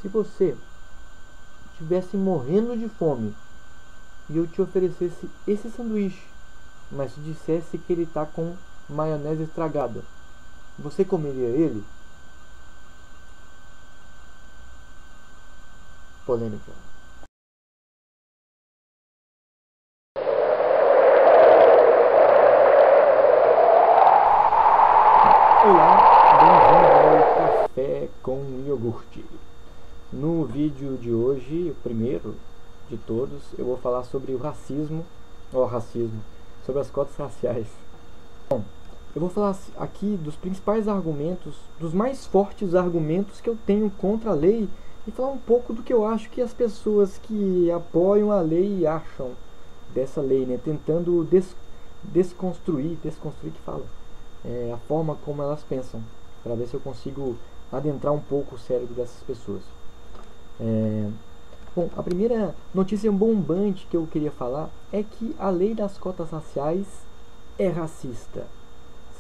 Se você estivesse morrendo de fome e eu te oferecesse esse sanduíche, mas te dissesse que ele está com maionese estragada, você comeria ele? Polêmica. Olá, bem-vindo ao Café com Iogurte. No vídeo de hoje, o primeiro de todos, eu vou falar sobre o racismo, sobre as cotas raciais. Bom, eu vou falar aqui dos principais argumentos, dos mais fortes argumentos que eu tenho contra a lei e falar um pouco do que eu acho que as pessoas que apoiam a lei acham dessa lei, né? Tentando desconstruir que fala, a forma como elas pensam, para ver se eu consigo adentrar um pouco o cérebro dessas pessoas. Bom, a primeira notícia bombante que eu queria falar é que a lei das cotas raciais é racista.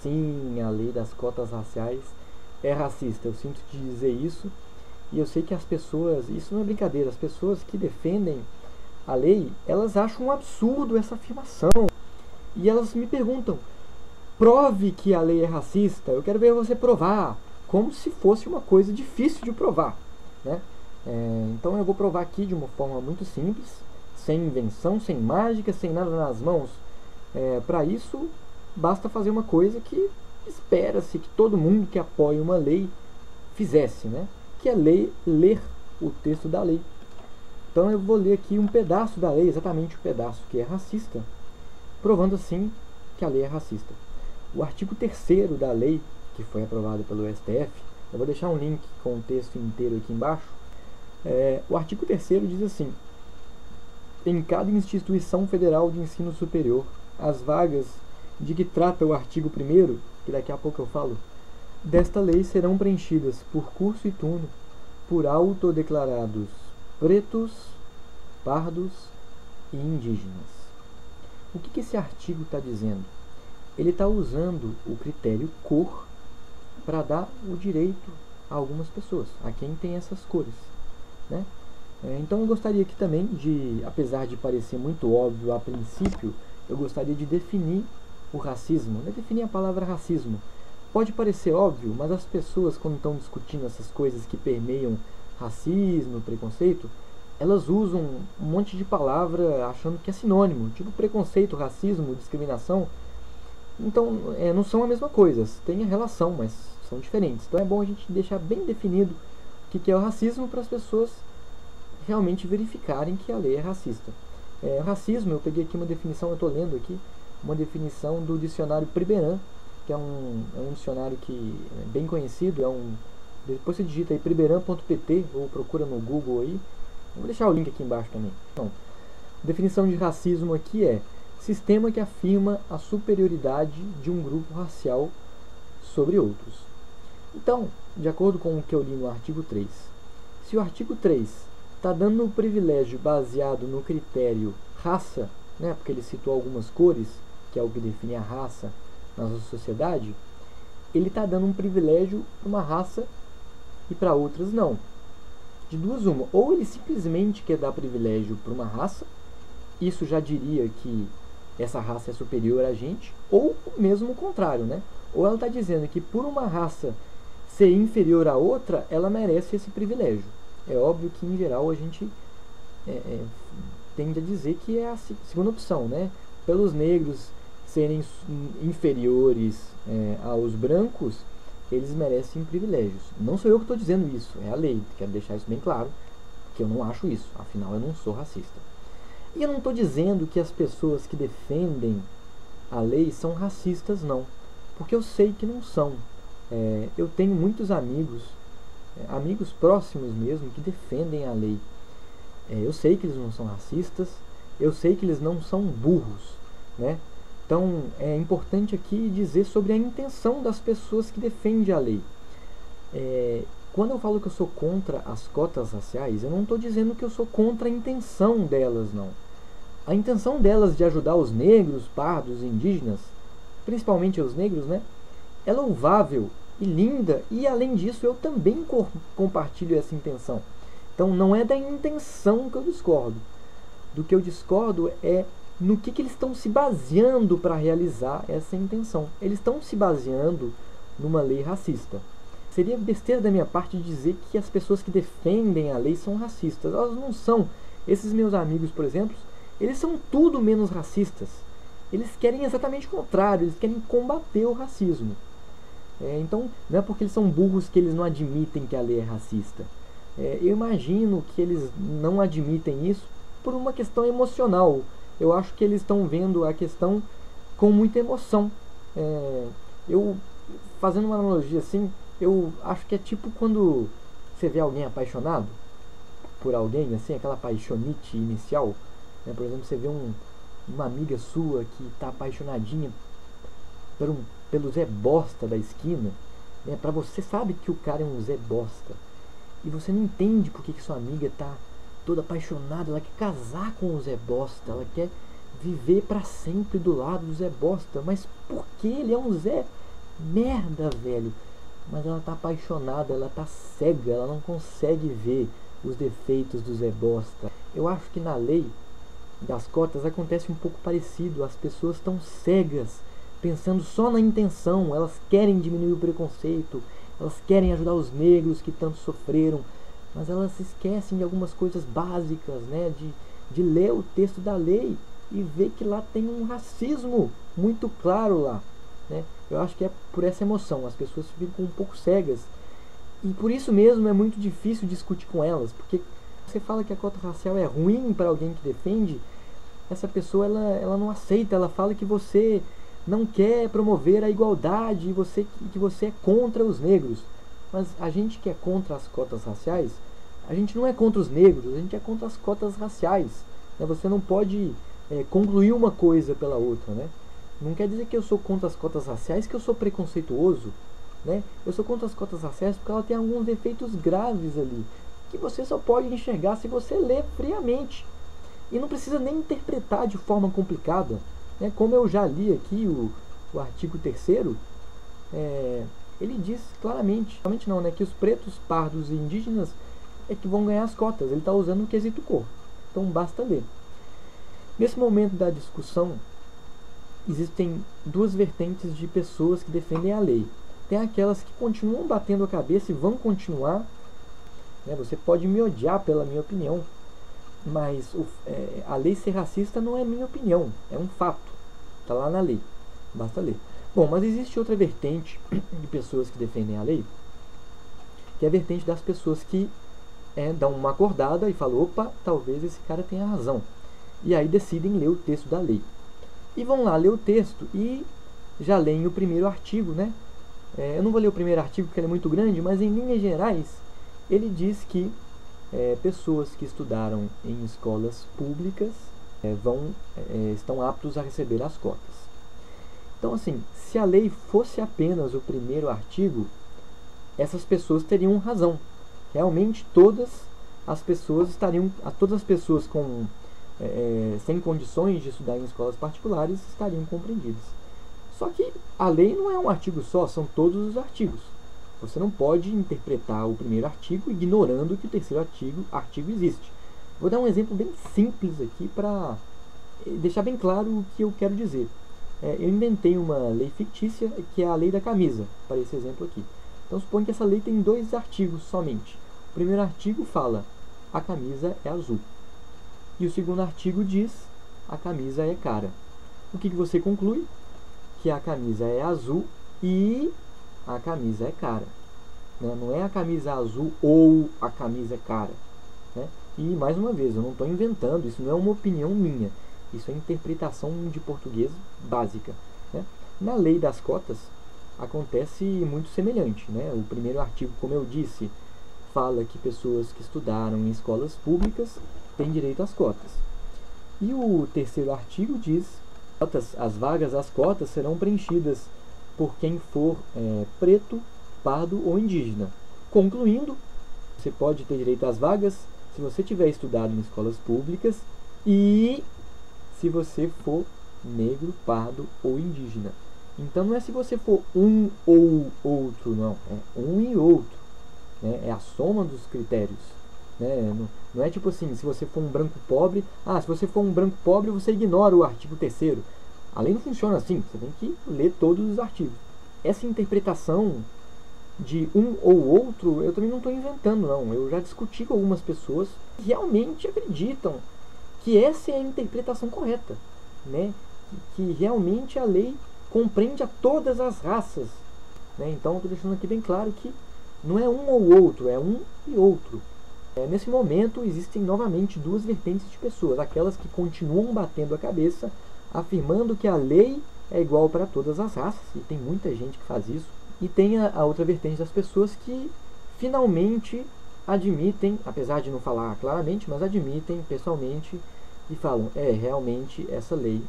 Sim, a lei das cotas raciais é racista. Eu sinto de dizer isso e eu sei que as pessoas, isso não é brincadeira, as pessoas que defendem a lei, elas acham um absurdo essa afirmação e elas me perguntam: prove que a lei é racista, eu quero ver você provar, como se fosse uma coisa difícil de provar, né? Então eu vou provar aqui de uma forma muito simples, sem invenção, sem mágica, sem nada nas mãos. Para isso, basta fazer uma coisa que espera-se que todo mundo que apoia uma lei fizesse, né? Que é ler o texto da lei. Então eu vou ler aqui um pedaço da lei, exatamente o pedaço que é racista, provando assim que a lei é racista. O artigo 3º da lei, que foi aprovado pelo STF, eu vou deixar um link com o texto inteiro aqui embaixo. O artigo 3º diz assim: em cada instituição federal de ensino superior, as vagas de que trata o artigo 1º, que daqui a pouco eu falo, desta lei serão preenchidas por curso e turno por autodeclarados pretos, pardos e indígenas. O que esse artigo está dizendo? Ele está usando o critério cor para dar o direito a algumas pessoas, a quem tem essas cores, né? Então eu gostaria aqui também de, apesar de parecer muito óbvio a princípio, eu gostaria de definir o racismo, né? Definir a palavra racismo. Pode parecer óbvio, mas as pessoas, quando estão discutindo essas coisas que permeiam racismo, preconceito, elas usam um monte de palavra achando que é sinônimo, tipo preconceito, racismo, discriminação. Então, não são a mesma coisa, tem a relação, mas são diferentes. Então é bom a gente deixar bem definido o que é o racismo para as pessoas realmente verificarem que a lei é racista. Racismo, eu peguei aqui uma definição, eu estou lendo aqui, uma definição do dicionário Priberan, que é um dicionário que é bem conhecido, depois você digita aí priberan.pt ou procura no Google aí, vou deixar o link aqui embaixo também. Então, a definição de racismo aqui é: sistema que afirma a superioridade de um grupo racial sobre outros. Então, de acordo com o que eu li no artigo 3, se o artigo 3 está dando um privilégio baseado no critério raça, né, porque ele citou algumas cores, que é o que define a raça na nossa sociedade, ele está dando um privilégio para uma raça e para outras não. De duas uma, ou ele simplesmente quer dar privilégio para uma raça, isso já diria que essa raça é superior a gente, ou mesmo o contrário, né? Ou ela está dizendo que por uma raça ser inferior a outra, ela merece esse privilégio. É óbvio que em geral a gente tende a dizer que é a segunda opção, né? Pelos negros serem inferiores aos brancos, eles merecem privilégios. Não sou eu que estou dizendo isso, é a lei. Quero deixar isso bem claro, que eu não acho isso, afinal eu não sou racista. E eu não estou dizendo que as pessoas que defendem a lei são racistas, não. Porque eu sei que não são. Eu tenho muitos amigos, amigos próximos mesmo, que defendem a lei. Eu sei que eles não são racistas, eu sei que eles não são burros, né? Então é importante aqui dizer sobre a intenção das pessoas que defendem a lei. Quando eu falo que eu sou contra as cotas raciais, eu não estou dizendo que eu sou contra a intenção delas, não. A intenção delas de ajudar os negros, pardos, indígenas, principalmente os negros, né, é louvável e linda, e além disso eu também compartilho essa intenção. Então não é da intenção que eu discordo. Do que eu discordo é no que eles estão se baseando para realizar essa intenção. Eles estão se baseando numa lei racista. Seria besteira da minha parte dizer que as pessoas que defendem a lei são racistas. Elas não são. Esses meus amigos, por exemplo, eles são tudo menos racistas. Eles querem exatamente o contrário, eles querem combater o racismo. Então, não é porque eles são burros que eles não admitem que a lei é racista. Eu imagino que eles não admitem isso por uma questão emocional. Eu acho que eles estão vendo a questão com muita emoção. Eu, fazendo uma analogia assim, eu acho que é tipo quando você vê alguém apaixonado por alguém, assim, aquela paixonite inicial. Por exemplo, você vê uma amiga sua que está apaixonadinha pelo Zé Bosta da esquina. Pra você, sabe que o cara é um Zé Bosta. E você não entende porque que sua amiga está toda apaixonada. Ela quer casar com o Zé Bosta. Ela quer viver para sempre do lado do Zé Bosta. Mas por que ele é um Zé merda, velho? Mas ela tá apaixonada, ela tá cega, ela não consegue ver os defeitos do Zé Bosta. Eu acho que na lei das cotas acontece um pouco parecido. As pessoas estão cegas, pensando só na intenção. Elas querem diminuir o preconceito, elas querem ajudar os negros que tanto sofreram, mas elas se esquecem de algumas coisas básicas, né? De ler o texto da lei e ver que lá tem um racismo muito claro lá, né? Eu acho que é por essa emoção, as pessoas ficam um pouco cegas. E por isso mesmo é muito difícil discutir com elas, porque você fala que a cota racial é ruim para alguém que defende, essa pessoa ela não aceita, ela fala que você não quer promover a igualdade e que você é contra os negros. Mas a gente que é contra as cotas raciais, a gente não é contra os negros, a gente é contra as cotas raciais, né? Você não pode concluir uma coisa pela outra, né? Não quer dizer que eu sou contra as cotas raciais que eu sou preconceituoso, né? Eu sou contra as cotas raciais porque ela tem alguns defeitos graves ali, que você só pode enxergar se você ler friamente. E não precisa nem interpretar de forma complicada, né? Como eu já li aqui o artigo 3º, ele diz claramente não, né, que os pretos, pardos e indígenas é que vão ganhar as cotas. Ele está usando o quesito cor, então basta ler. Nesse momento da discussão, existem duas vertentes de pessoas que defendem a lei. Tem aquelas que continuam batendo a cabeça e vão continuar, né? Você pode me odiar pela minha opinião, mas a lei ser racista não é minha opinião, é um fato, está lá na lei, basta ler. Bom, mas existe outra vertente de pessoas que defendem a lei, que é a vertente das pessoas que dão uma acordada e falam: opa, talvez esse cara tenha razão, e aí decidem ler o texto da lei. E vão lá ler o texto e já leem o primeiro artigo, né? Eu não vou ler o primeiro artigo porque ele é muito grande, mas em linhas gerais ele diz que pessoas que estudaram em escolas públicas estão aptos a receber as cotas. Então, assim, se a lei fosse apenas o primeiro artigo, essas pessoas teriam razão. Realmente todas as pessoas sem condições de estudar em escolas particulares estariam compreendidas. Só que a lei não é um artigo só, são todos os artigos. Você não pode interpretar o primeiro artigo ignorando que o terceiro artigo existe. Vou dar um exemplo bem simples aqui para deixar bem claro o que eu quero dizer. Eu inventei uma lei fictícia, que é a lei da camisa, para esse exemplo aqui. Então suponha que essa lei tem 2 artigos somente. O primeiro artigo fala: a camisa é azul. E o segundo artigo diz: a camisa é cara. O que você conclui? Que a camisa é azul e a camisa é cara, né? Não é a camisa azul ou a camisa é cara, né? E mais uma vez, eu não estou inventando, isso não é uma opinião minha, isso é interpretação de português básica, né? Na lei das cotas acontece muito semelhante, né? O primeiro artigo, como eu disse, fala que pessoas que estudaram em escolas públicas têm direito às cotas. E o terceiro artigo diz: as vagas, as cotas serão preenchidas por quem for preto, pardo ou indígena. Concluindo, você pode ter direito às vagas se você tiver estudado em escolas públicas e se você for negro, pardo ou indígena. Então não é se você for um ou outro, não. É um e outro, né? É a soma dos critérios. né? Não é tipo assim, se você for um branco pobre, se você for um branco pobre, você ignora o artigo 3º. A lei não funciona assim, você tem que ler todos os artigos. Essa interpretação de um ou outro, eu também não estou inventando, não. Eu já discuti com algumas pessoas que realmente acreditam que essa é a interpretação correta, né? Que realmente a lei compreende a todas as raças, né? Então, estou deixando aqui bem claro que não é um ou outro, é um e outro. Nesse momento, existem novamente duas vertentes de pessoas. Aquelas que continuam batendo a cabeça, afirmando que a lei é igual para todas as raças, e tem muita gente que faz isso. E tem a outra vertente das pessoas que finalmente admitem, apesar de não falar claramente, mas admitem pessoalmente e falam, realmente essa lei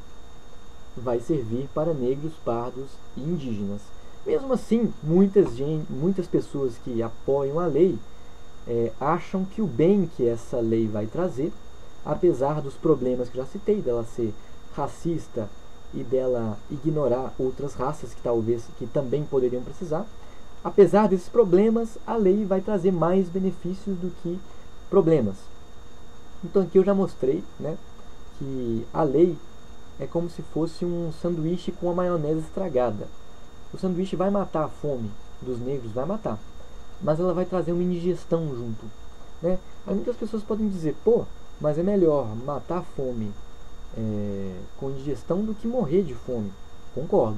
vai servir para negros, pardos e indígenas. Mesmo assim, muitas pessoas que apoiam a lei acham que o bem que essa lei vai trazer, apesar dos problemas que já citei, dela ser racista e dela ignorar outras raças que também poderiam precisar, apesar desses problemas, a lei vai trazer mais benefícios do que problemas. Então aqui eu já mostrei, né, que a lei é como se fosse um sanduíche com a maionese estragada. O sanduíche vai matar a fome dos negros, vai matar, mas ela vai trazer uma indigestão junto, né? Aí muitas pessoas podem dizer, mas é melhor matar a fome com indigestão do que morrer de fome. Concordo.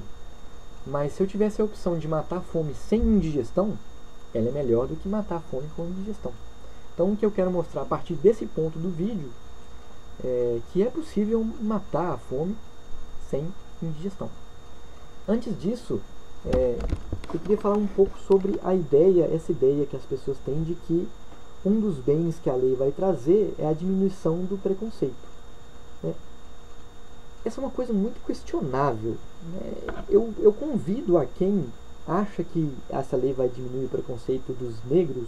Mas se eu tivesse a opção de matar a fome sem indigestão, ela é melhor do que matar a fome com indigestão. Então o que eu quero mostrar a partir desse ponto do vídeo é que é possível matar a fome sem indigestão. Antes disso, eu queria falar um pouco sobre essa ideia que as pessoas têm de que um dos bens que a lei vai trazer é a diminuição do preconceito, né? Essa é uma coisa muito questionável, né? Eu convido a quem acha que essa lei vai diminuir o preconceito dos negros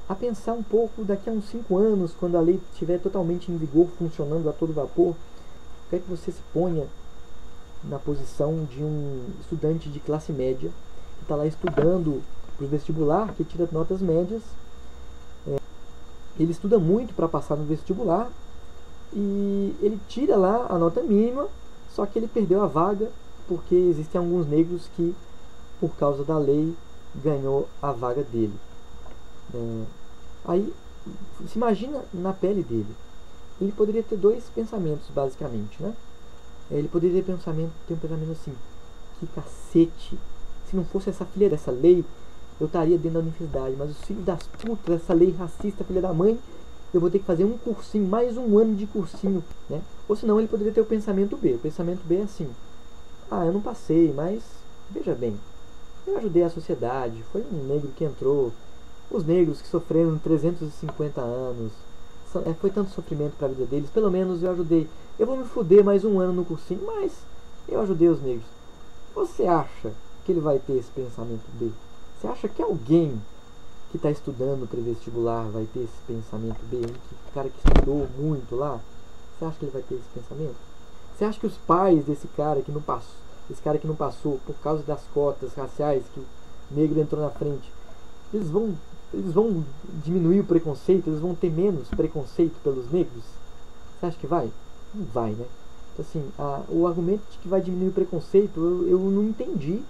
a pensar um pouco daqui a uns 5 anos, quando a lei estiver totalmente em vigor, funcionando a todo vapor. Quero que você se ponha na posição de um estudante de classe média que está lá estudando para o vestibular, que tira notas médias. Ele estuda muito para passar no vestibular e ele tira lá a nota mínima, só que ele perdeu a vaga porque existem alguns negros que, por causa da lei, ganhou a vaga dele. Aí, se imagina na pele dele. Ele poderia ter dois pensamentos, basicamente, né? Ele poderia ter um pensamento assim, que cacete, se não fosse essa filha dessa lei, eu estaria dentro da universidade, mas os filhos das putas, essa lei racista, filha da mãe, eu vou ter que fazer um cursinho, mais um ano de cursinho, né? Ou senão ele poderia ter o pensamento B. O pensamento B é assim, eu não passei, mas veja bem, eu ajudei a sociedade, foi um negro que entrou, os negros que sofreram 350 anos, foi tanto sofrimento para a vida deles, pelo menos eu ajudei. Eu vou me fuder mais um ano no cursinho, mas eu ajudei os negros. Você acha que ele vai ter esse pensamento B? Você acha que alguém que está estudando para vestibular vai ter esse pensamento B? Que cara que estudou muito lá, você acha que ele vai ter esse pensamento? Você acha que os pais desse cara que não passou por causa das cotas raciais, que o negro entrou na frente, eles vão diminuir o preconceito, eles vão ter menos preconceito pelos negros? Você acha que vai? Não vai, né? Então, assim, o argumento de que vai diminuir o preconceito, eu não entendi.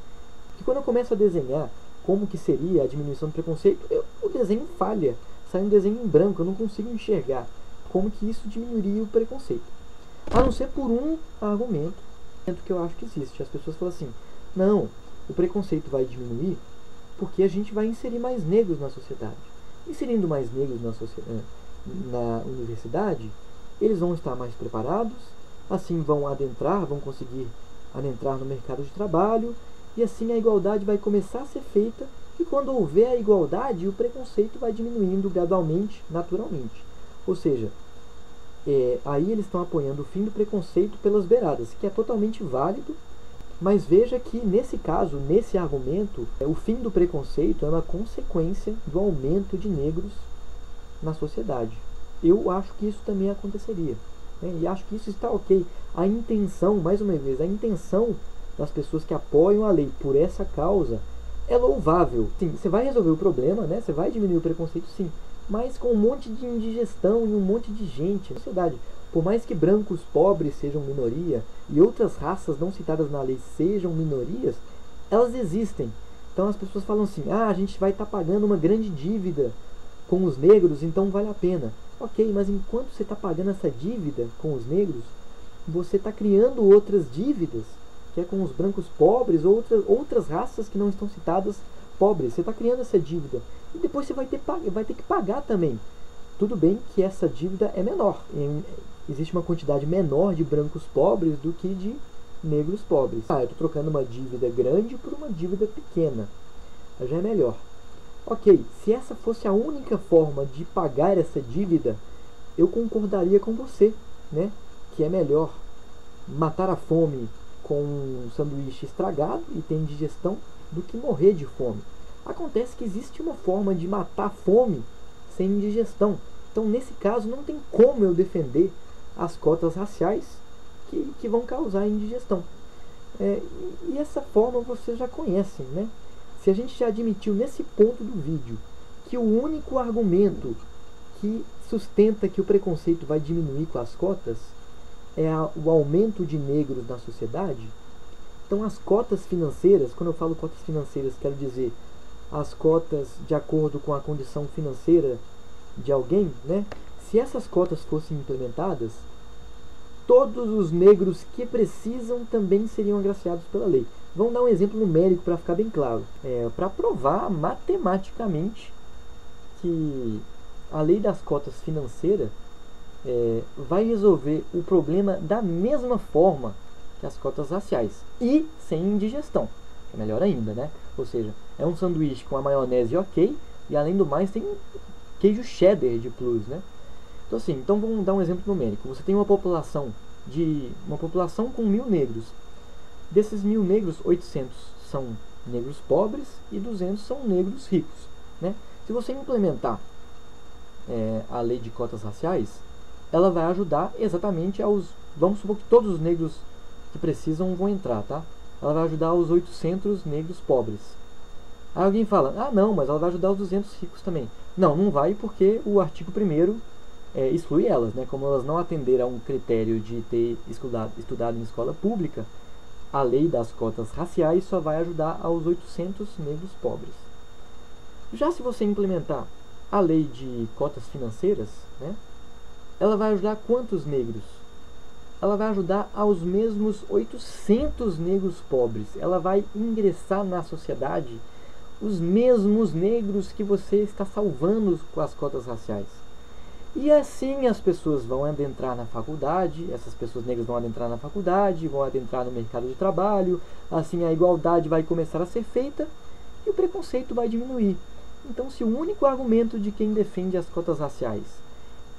Porque quando eu começo a desenhar como que seria a diminuição do preconceito, o desenho falha. Sai um desenho em branco, eu não consigo enxergar como que isso diminuiria o preconceito. A não ser por um argumento que eu acho que existe. As pessoas falam assim, não, o preconceito vai diminuir porque a gente vai inserir mais negros na sociedade. Inserindo mais negros na universidade, eles vão estar mais preparados, assim vão conseguir adentrar no mercado de trabalho, e assim a igualdade vai começar a ser feita, e quando houver a igualdade, o preconceito vai diminuindo gradualmente, naturalmente. Ou seja, aí eles estão apoiando o fim do preconceito pelas beiradas, que é totalmente válido. Mas veja que nesse caso, nesse argumento, o fim do preconceito é uma consequência do aumento de negros na sociedade. Eu acho que isso também aconteceria, né? E acho que isso está ok. A intenção, mais uma vez, a intenção das pessoas que apoiam a lei por essa causa é louvável. Sim, você vai resolver o problema, né? Você vai diminuir o preconceito, sim. mas com um monte de indigestão e um monte de gente na sociedade. Por mais que brancos pobres sejam minoria e outras raças não citadas na lei sejam minorias, elas existem. Então as pessoas falam assim, a gente vai estar pagando uma grande dívida com os negros, então vale a pena. Ok, mas enquanto você está pagando essa dívida com os negros, você está criando outras dívidas, que é com os brancos pobres, outras raças que não estão citadas pobres. Você está criando essa dívida. E depois você vai ter que pagar também. Tudo bem que essa dívida é menor. Existe uma quantidade menor de brancos pobres do que de negros pobres. Eu estou trocando uma dívida grande por uma dívida pequena. Já é melhor. Ok, se essa fosse a única forma de pagar essa dívida, eu concordaria com você, né? Que é melhor matar a fome com um sanduíche estragado e ter indigestão do que morrer de fome. Acontece que existe uma forma de matar a fome sem indigestão. Então, nesse caso, não tem como eu defender as cotas raciais que vão causar indigestão. E essa forma vocês já conhecem, né? Se a gente já admitiu nesse ponto do vídeo que o único argumento que sustenta que o preconceito vai diminuir com as cotas é o aumento de negros na sociedade, então as cotas financeiras, quando eu falo cotas financeiras, quero dizer as cotas de acordo com a condição financeira de alguém, né? Se essas cotas fossem implementadas, todos os negros que precisam também seriam agraciados pela lei. Vamos dar um exemplo numérico para ficar bem claro. Para provar matematicamente que a lei das cotas financeiras vai resolver o problema da mesma forma que as cotas raciais e sem indigestão. É melhor ainda, né? Ou seja, é um sanduíche com a maionese ok e além do mais tem queijo cheddar de plus, né? Então vamos dar um exemplo numérico. Você tem uma população com 1000 negros. Desses 1000 negros, 800 são negros pobres e 200 são negros ricos, né? Se você implementar a lei de cotas raciais, ela vai ajudar exatamente vamos supor que todos os negros que precisam vão entrar, tá? Ela vai ajudar os 800 negros pobres. Aí alguém fala, não, mas ela vai ajudar os 200 ricos também. Não, não vai, porque o artigo 1º exclui elas, né? Como elas não atenderam a um critério de ter estudado em escola pública, a lei das cotas raciais só vai ajudar aos 800 negros pobres. Já se você implementar a lei de cotas financeiras, né? Ela vai ajudar quantos negros? Ela vai ajudar aos mesmos 800 negros pobres. Ela vai ingressar na sociedade os mesmos negros que você está salvando com as cotas raciais. E assim as pessoas vão adentrar na faculdade, essas pessoas negras vão adentrar na faculdade, vão adentrar no mercado de trabalho, assim a igualdade vai começar a ser feita e o preconceito vai diminuir. Então, se o único argumento de quem defende as cotas raciais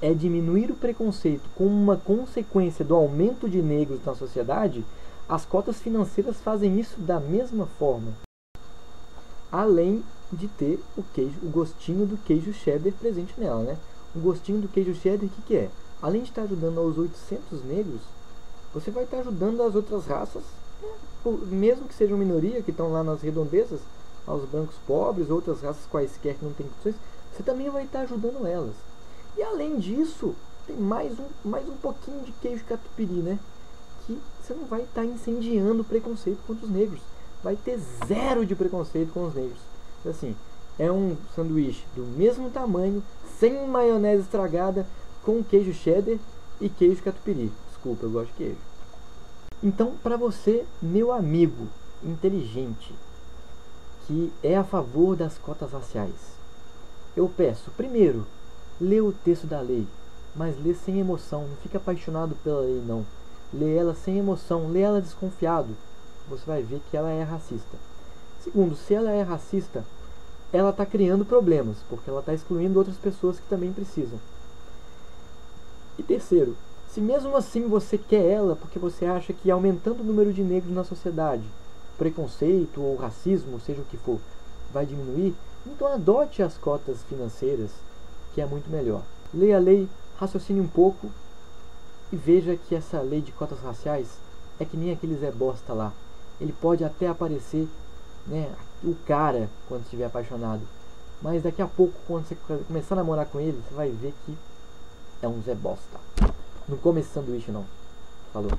é diminuir o preconceito como uma consequência do aumento de negros na sociedade, as cotas financeiras fazem isso da mesma forma. Além de ter o gostinho do queijo cheddar presente nela, né? O gostinho do queijo cheddar, o que é? Além de estar ajudando aos 800 negros, você vai estar ajudando as outras raças, mesmo que sejam minoria, que estão lá nas redondezas, aos brancos pobres, outras raças quaisquer que não têm condições, você também vai estar ajudando elas. E além disso, tem mais um pouquinho de queijo catupiry, né? Que você não vai estar incendiando o preconceito contra os negros. Vai ter zero de preconceito com os negros. Assim, é um sanduíche do mesmo tamanho, sem maionese estragada, com queijo cheddar e queijo catupiry. Desculpa, eu gosto de queijo. Então, para você, meu amigo inteligente, que é a favor das cotas raciais, eu peço, primeiro, lê o texto da lei, mas lê sem emoção, não fica apaixonado pela lei não. Lê ela sem emoção, lê ela desconfiado, você vai ver que ela é racista. Segundo, se ela é racista, ela está criando problemas, porque ela está excluindo outras pessoas que também precisam. E terceiro, se mesmo assim você quer ela porque você acha que aumentando o número de negros na sociedade, preconceito ou racismo, seja o que for, vai diminuir, então adote as cotas financeiras, que é muito melhor. Leia a lei, raciocine um pouco e veja que essa lei de cotas raciais é que nem aquele Zé Bosta lá. Ele pode até aparecer, né, o cara quando estiver apaixonado, Mas daqui a pouco, quando você começar a namorar com ele, você vai ver que é um Zé Bosta. Não come esse sanduíche não. Falou.